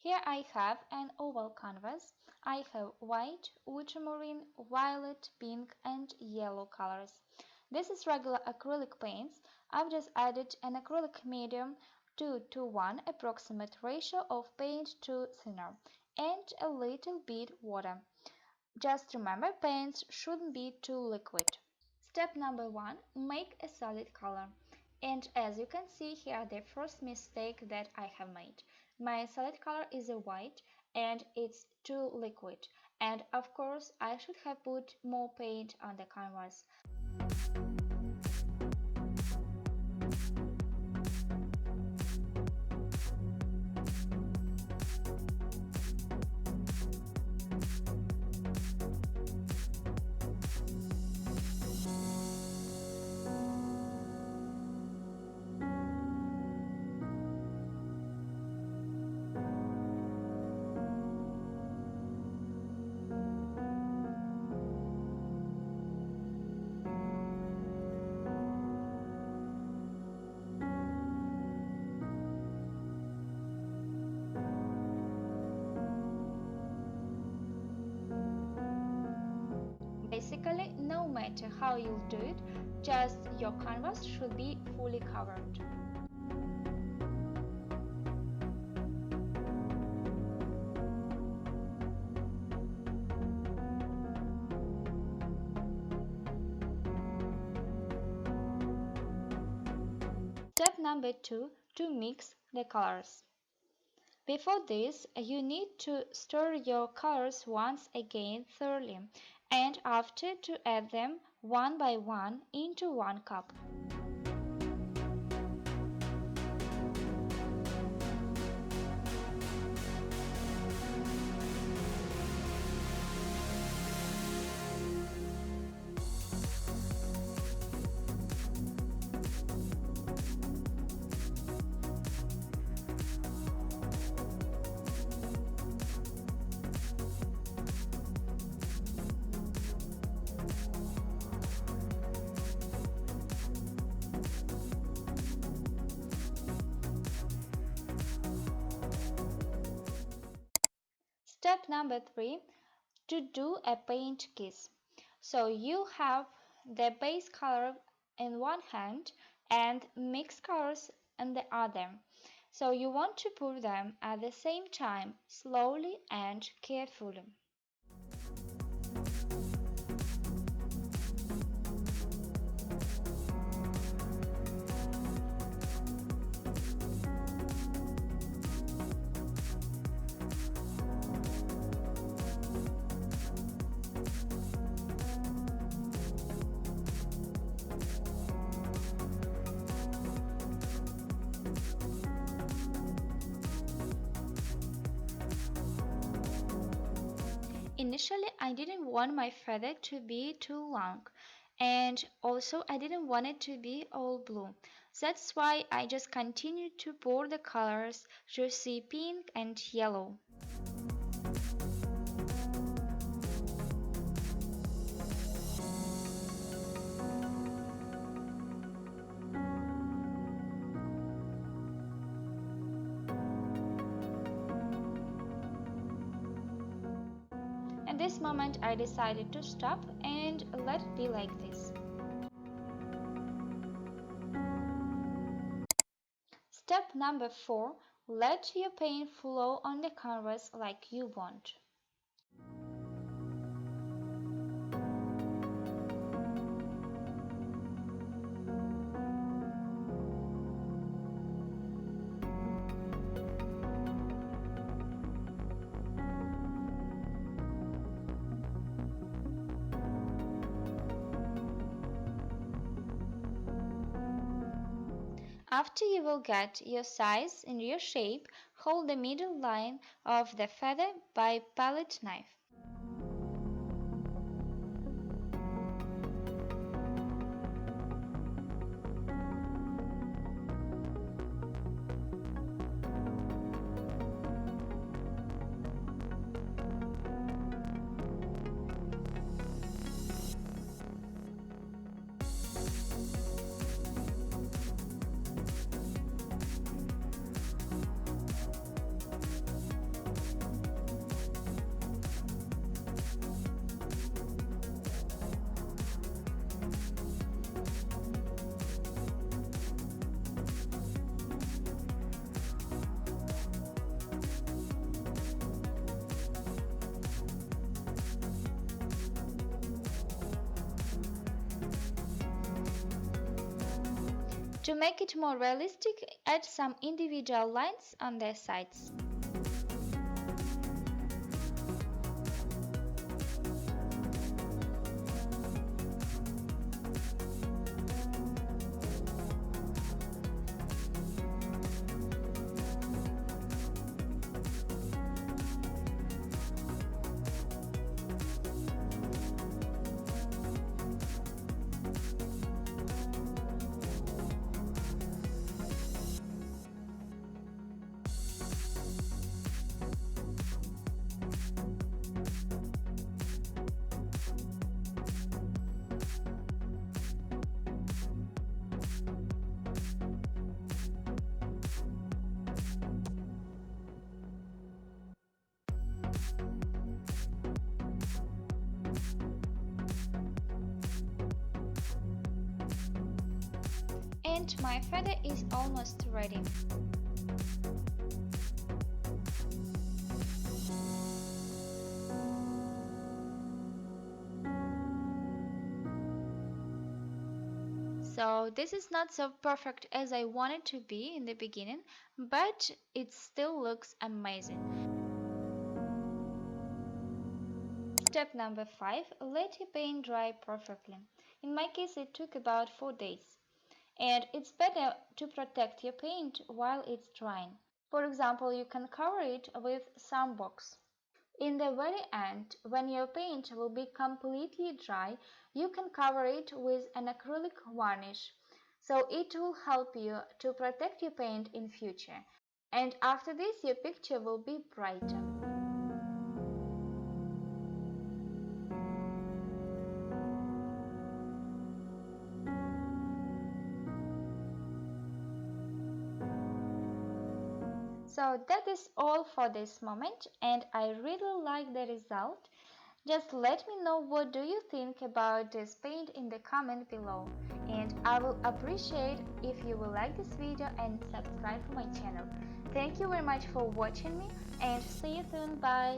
Here I have an oval canvas. I have white, ultramarine, violet, pink and yellow colors. This is regular acrylic paints. I've just added an acrylic medium 2:1 approximate ratio of paint to thinner and a little bit water. Just remember, paints shouldn't be too liquid. Step number 1. Make a solid color. And as you can see here, the first mistake that I have made. My solid color is a white and it's too liquid. And of course, I should have put more paint on the canvas. Basically, no matter how you'll do it, just your canvas should be fully covered. Step number 2. To mix the colors. Before this, you need to stir your colors once again thoroughly, and after to add them one by one into one cup. Step number 3. To do a paint kiss. So you have the base color in one hand and mixed colors in the other. So you want to pour them at the same time, slowly and carefully. Initially, I didn't want my feather to be too long, and also I didn't want it to be all blue. That's why I just continued to pour the colors to see pink and yellow. At this moment I decided to stop and let it be like this. Step number 4. Let your paint flow on the canvas like you want. After you will get your size and your shape, hold the middle line of the feather by palette knife. To make it more realistic, add some individual lines on their sides. And my feather is almost ready. So this is not so perfect as I wanted to be in the beginning, but it still looks amazing. Step number 5. Let your paint dry perfectly. In my case it took about 4 days. And it's better to protect your paint while it's drying. For example, you can cover it with some box. In the very end, when your paint will be completely dry, you can cover it with an acrylic varnish. So it will help you to protect your paint in future. And after this, your picture will be brighter. So that is all for this moment, and I really like the result. Just let me know what do you think about this paint in the comment below, and I will appreciate if you will like this video and subscribe to my channel. Thank you very much for watching me, and see you soon. Bye.